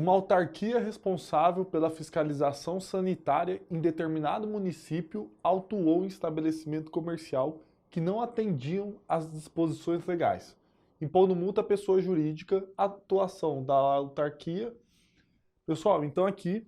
uma autarquia responsável pela fiscalização sanitária em determinado município autuou em estabelecimento comercial que não atendiam às disposições legais, impondo multa à pessoa jurídica, atuação da autarquia. Pessoal, então aqui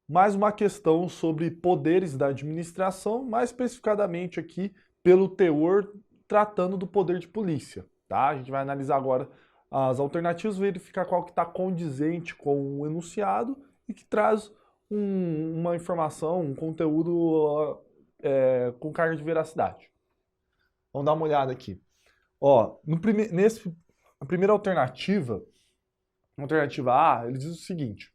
mais uma questão sobre poderes da administração, mais especificadamente aqui pelo teor tratando do poder de polícia, tá? A gente vai analisar agora as alternativas, verificar qual que está condizente com o enunciado e que traz uma informação, um conteúdo com carga de veracidade. Vamos dar uma olhada aqui. Ó, a primeira alternativa, alternativa A, ele diz o seguinte: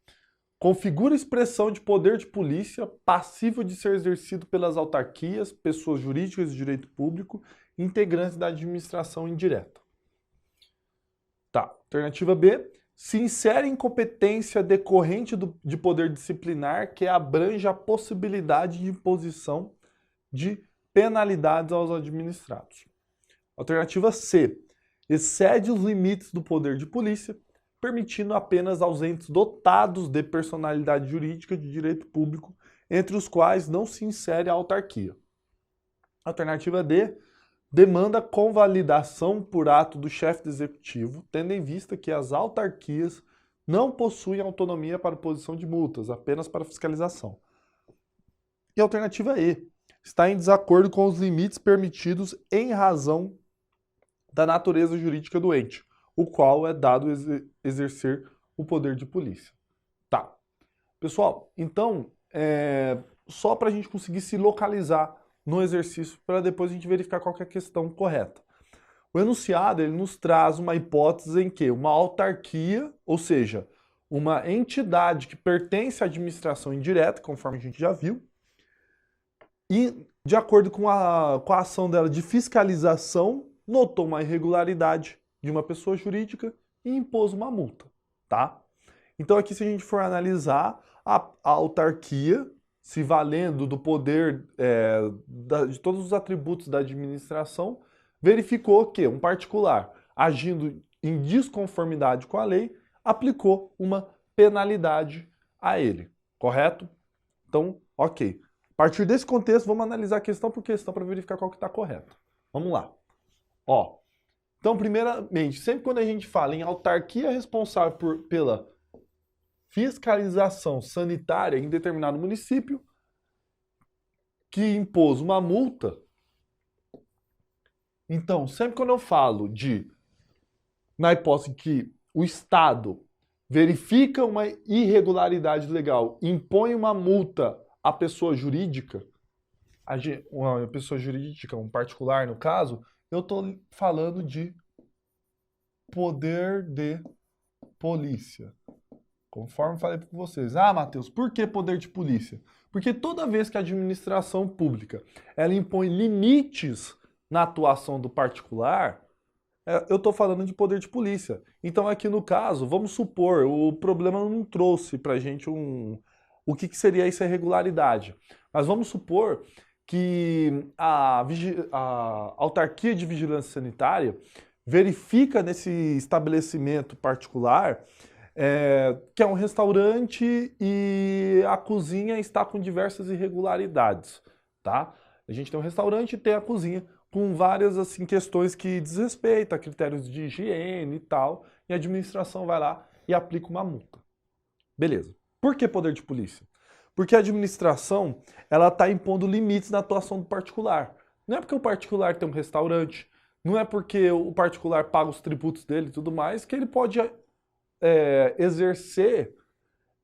configura expressão de poder de polícia passível de ser exercido pelas autarquias, pessoas jurídicas de direito público, integrantes da administração indireta. Tá. Alternativa B, se insere incompetência decorrente de poder disciplinar que abrange a possibilidade de imposição de penalidades aos administrados. Alternativa C, excede os limites do poder de polícia, permitindo apenas aos entes dotados de personalidade jurídica de direito público, entre os quais não se insere a autarquia. Alternativa D, demanda convalidação por ato do chefe do executivo, tendo em vista que as autarquias não possuem autonomia para imposição de multas, apenas para fiscalização. E a alternativa E, está em desacordo com os limites permitidos em razão da natureza jurídica do ente, o qual é dado exercer o poder de polícia. Tá. Pessoal, então, só para a gente conseguir se localizar no exercício, para depois a gente verificar qual que é a questão correta. O enunciado, ele nos traz uma hipótese em que uma autarquia, ou seja, uma entidade que pertence à administração indireta, conforme a gente já viu, e de acordo com a ação dela de fiscalização, notou uma irregularidade de uma pessoa jurídica e impôs uma multa, tá? Então aqui, se a gente for analisar a autarquia, se valendo do poder de todos os atributos da administração, verificou que um particular, agindo em desconformidade com a lei, aplicou uma penalidade a ele, correto? Então, ok. A partir desse contexto, vamos analisar questão por questão para verificar qual que está correto. Vamos lá. Ó, então, primeiramente, sempre quando a gente fala em autarquia responsável pela fiscalização sanitária em determinado município, que impôs uma multa, então, sempre quando eu falo na hipótese que o Estado verifica uma irregularidade legal, impõe uma multa à pessoa jurídica, uma pessoa jurídica, um particular no caso, eu estou falando de poder de polícia. Conforme falei para vocês. Ah, Matheus, por que poder de polícia? Porque toda vez que a administração pública ela impõe limites na atuação do particular, eu estou falando de poder de polícia. Então aqui no caso, vamos supor, o problema não trouxe para a gente o que seria essa irregularidade. Mas vamos supor que a autarquia de vigilância sanitária verifica nesse estabelecimento particular que é um restaurante e a cozinha está com diversas irregularidades, tá? A gente tem um restaurante e tem a cozinha com várias assim questões que desrespeitam a critérios de higiene e tal, e a administração vai lá e aplica uma multa. Beleza. Por que poder de polícia? Porque a administração ela está impondo limites na atuação do particular. Não é porque o particular tem um restaurante, não é porque o particular paga os tributos dele e tudo mais, que ele pode exercer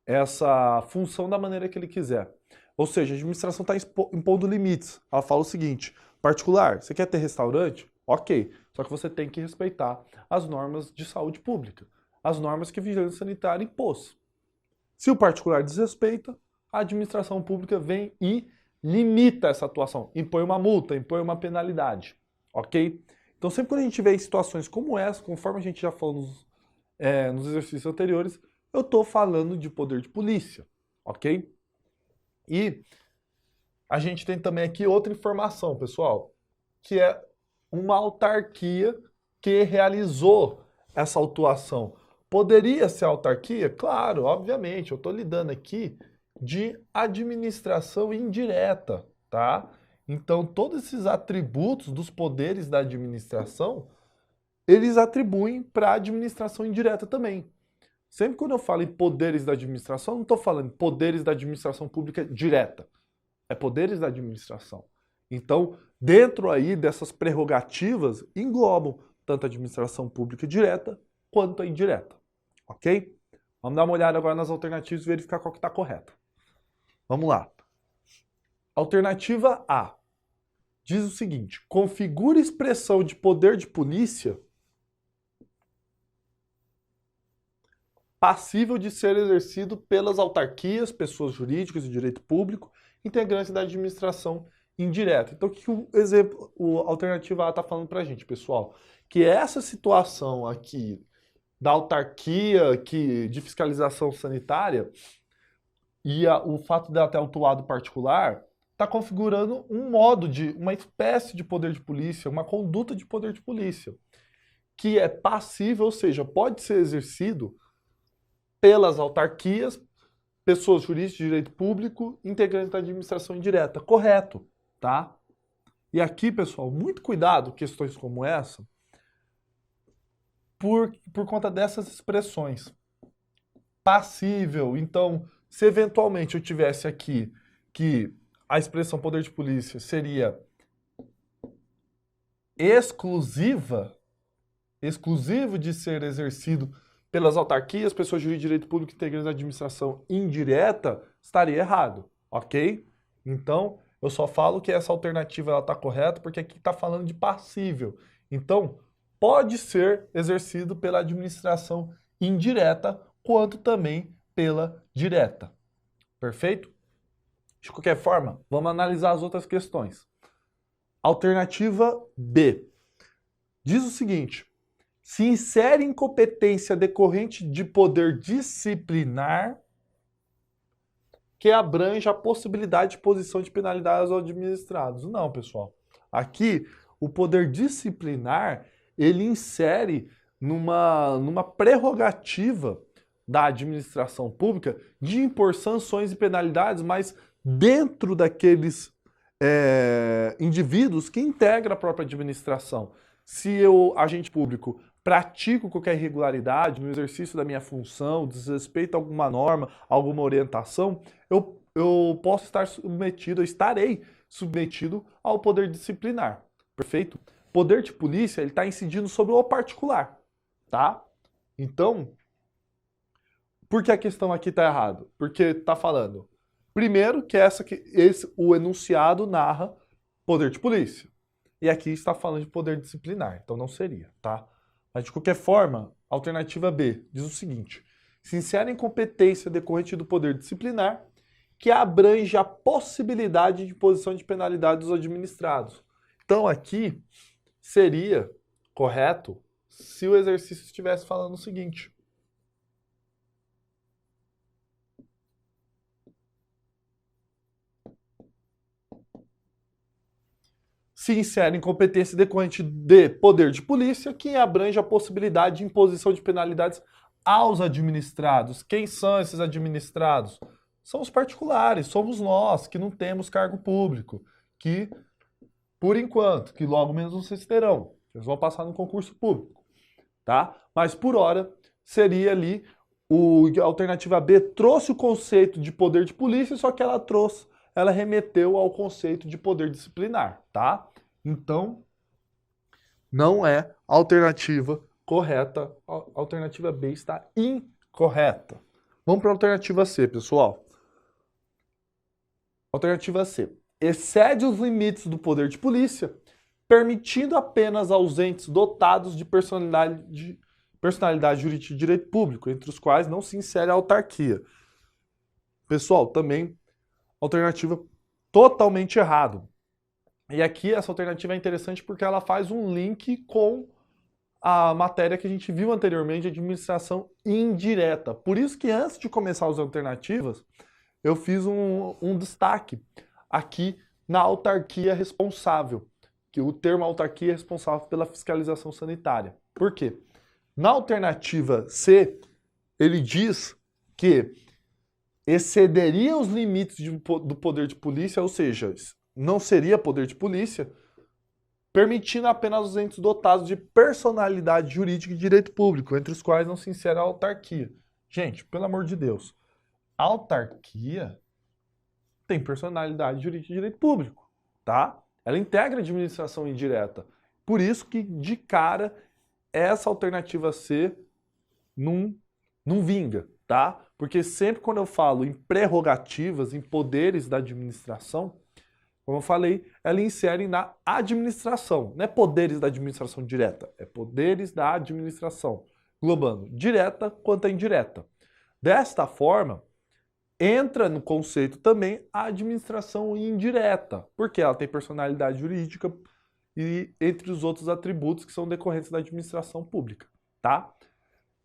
essa função da maneira que ele quiser. Ou seja, a administração está impondo limites. Ela fala o seguinte: particular, você quer ter restaurante? Ok, só que você tem que respeitar as normas de saúde pública, as normas que a vigilância sanitária impôs. Se o particular desrespeita, a administração pública vem e limita essa atuação, impõe uma multa, impõe uma penalidade, ok? Então sempre quando a gente vê situações como essa, conforme a gente já falou nos exercícios anteriores, eu estou falando de poder de polícia, ok? E a gente tem também aqui outra informação, pessoal, que é uma autarquia que realizou essa autuação. Poderia ser autarquia? Claro, obviamente, eu estou lidando aqui de administração indireta, tá? Então, todos esses atributos dos poderes da administração, eles atribuem para a administração indireta também. Sempre quando eu falo em poderes da administração, não estou falando poderes da administração pública direta. É poderes da administração. Então, dentro aí dessas prerrogativas, englobam tanto a administração pública direta quanto a indireta. Ok? Vamos dar uma olhada agora nas alternativas e verificar qual que está correta. Vamos lá. Alternativa A diz o seguinte: configura expressão de poder de polícia passível de ser exercido pelas autarquias, pessoas jurídicas de direito público, integrantes da administração indireta. Então, o que a alternativa A está falando para a gente, pessoal? Que essa situação aqui da autarquia de fiscalização sanitária e o fato dela ter autuado particular está configurando um modo uma espécie de poder de polícia, uma conduta de poder de polícia, que é passível, ou seja, pode ser exercido pelas autarquias, pessoas jurídicas de direito público, integrantes da administração indireta. Correto, tá? E aqui, pessoal, muito cuidado, questões como essa, por conta dessas expressões. Passível. Então, se eventualmente eu tivesse aqui que a expressão poder de polícia seria exclusivo de ser exercido pelas autarquias, pessoas jurídicas de direito público integrantes da administração indireta, estaria errado, ok? Então, eu só falo que essa alternativa está correta porque aqui está falando de passível. Então, pode ser exercido pela administração indireta, quanto também pela direta. Perfeito? De qualquer forma, vamos analisar as outras questões. Alternativa B diz o seguinte: se insere incompetência decorrente de poder disciplinar que abrange a possibilidade de imposição de penalidades aos administrados. Não, pessoal. Aqui, o poder disciplinar, ele insere numa prerrogativa da administração pública de impor sanções e penalidades, mas dentro daqueles indivíduos que integram a própria administração. Se eu, agente público, pratico qualquer irregularidade no exercício da minha função, desrespeito a alguma norma, alguma orientação, eu posso estar submetido, eu estarei submetido ao poder disciplinar. Perfeito? Poder de polícia, ele está incidindo sobre o particular, tá? Então, por que a questão aqui está errada? Porque está falando, primeiro, que o enunciado narra poder de polícia. E aqui está falando de poder disciplinar, então não seria, tá? Mas de qualquer forma, a alternativa B diz o seguinte: se insere incompetência decorrente do poder disciplinar que abrange a possibilidade de imposição de penalidades aos administrados. Então aqui seria correto se o exercício estivesse falando o seguinte: se insere incompetência decorrente de poder de polícia que abrange a possibilidade de imposição de penalidades aos administrados. Quem são esses administrados? São os particulares, somos nós que não temos cargo público, que, por enquanto, que logo menos vocês terão, eles vão passar no concurso público, tá? Mas por hora seria ali a alternativa B trouxe o conceito de poder de polícia, só que ela remeteu ao conceito de poder disciplinar, tá? Então, não é a alternativa correta. A alternativa B está incorreta. Vamos para a alternativa C, pessoal. Alternativa C. Excede os limites do poder de polícia, permitindo apenas aos entes dotados de personalidade jurídica de direito público, entre os quais não se insere a autarquia. Pessoal, também alternativa totalmente errado. E aqui essa alternativa é interessante porque ela faz um link com a matéria que a gente viu anteriormente de administração indireta. Por isso que antes de começar as alternativas, eu fiz um destaque aqui na autarquia responsável, que o termo autarquia é responsável pela fiscalização sanitária. Por quê? Na alternativa C, ele diz que excederia os limites do poder de polícia, ou seja, não seria poder de polícia, permitindo apenas os entes dotados de personalidade jurídica e direito público, entre os quais não se insere a autarquia. Gente, pelo amor de Deus, a autarquia tem personalidade jurídica e direito público, tá? Ela integra a administração indireta. Por isso que, de cara, essa alternativa C não vinga, tá? Porque sempre quando eu falo em prerrogativas, em poderes da administração, como eu falei, ela insere na administração. Não é poderes da administração direta, é poderes da administração, englobando direta quanto a indireta. Desta forma, entra no conceito também a administração indireta, porque ela tem personalidade jurídica e entre os outros atributos que são decorrentes da administração pública, tá?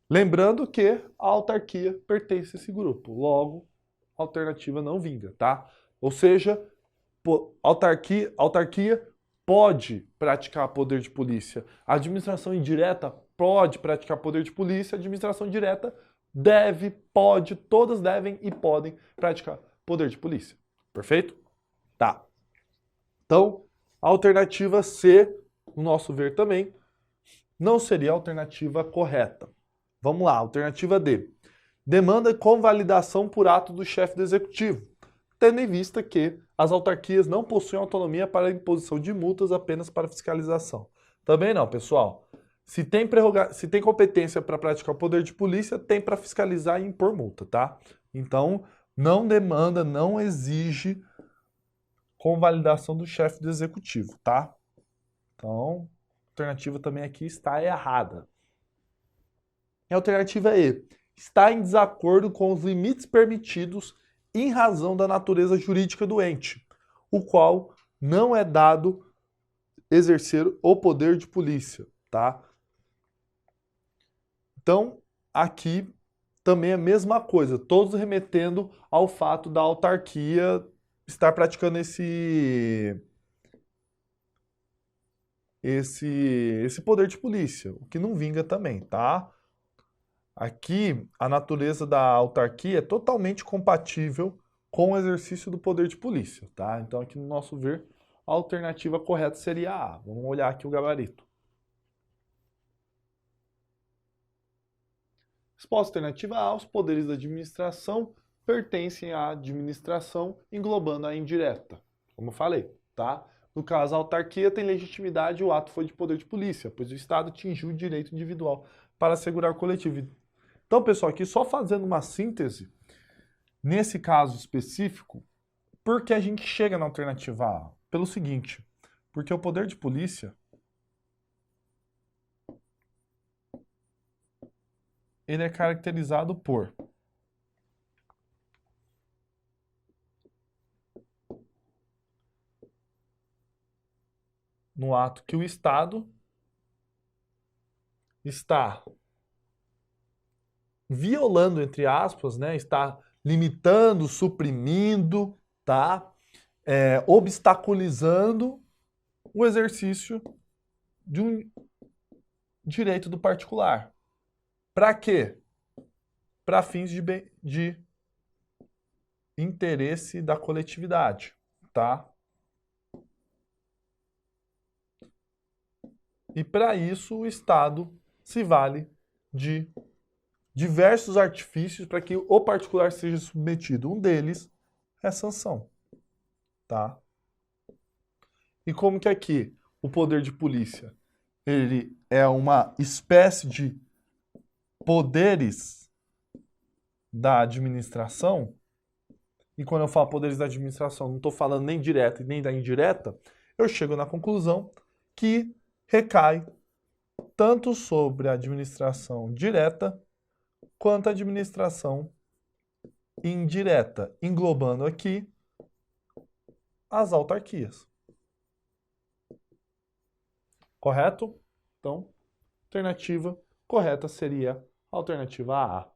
Lembrando que a autarquia pertence a esse grupo, logo, a alternativa não vinga, tá? Ou seja, autarquia pode praticar poder de polícia. A administração indireta pode praticar poder de polícia. A administração direta deve, pode, todas devem e podem praticar poder de polícia. Perfeito? Tá. Então, a alternativa C, no nosso ver também, não seria a alternativa correta. Vamos lá, alternativa D. Demanda convalidação por ato do chefe do executivo, tendo em vista que as autarquias não possuem autonomia para a imposição de multas, apenas para fiscalização. Também não, pessoal. Se tem competência para praticar o poder de polícia, tem para fiscalizar e impor multa, tá? Então, não demanda, não exige convalidação do chefe do executivo, tá? Então, a alternativa também aqui está errada. E a alternativa E. Está em desacordo com os limites permitidos em razão da natureza jurídica do ente, o qual não é dado exercer o poder de polícia, tá? Então, aqui também é a mesma coisa, todos remetendo ao fato da autarquia estar praticando esse poder de polícia, o que não vinga também, tá? Aqui, a natureza da autarquia é totalmente compatível com o exercício do poder de polícia, tá? Então, aqui no nosso ver, a alternativa correta seria a A. Vamos olhar aqui o gabarito. Resposta alternativa A, os poderes da administração pertencem à administração, englobando a indireta. Como eu falei, tá? No caso, a autarquia tem legitimidade e o ato foi de poder de polícia, pois o Estado atingiu o direito individual para assegurar o coletivo. Então, pessoal, aqui só fazendo uma síntese, nesse caso específico, por que a gente chega na alternativa A? Pelo seguinte, porque o poder de polícia ele é caracterizado por no ato que o Estado está violando, entre aspas, né, está limitando, suprimindo, tá? Obstaculizando o exercício de um direito do particular. Para quê? Para fins de interesse da coletividade, tá? E para isso o Estado se vale de diversos artifícios para que o particular seja submetido. Um deles é a sanção, tá? E como que aqui o poder de polícia ele é uma espécie de poderes da administração, e quando eu falo poderes da administração, não estou falando nem direta e nem da indireta, eu chego na conclusão que recai tanto sobre a administração direta quanto a administração indireta, englobando aqui as autarquias. Correto? Então, a alternativa correta seria a alternativa A.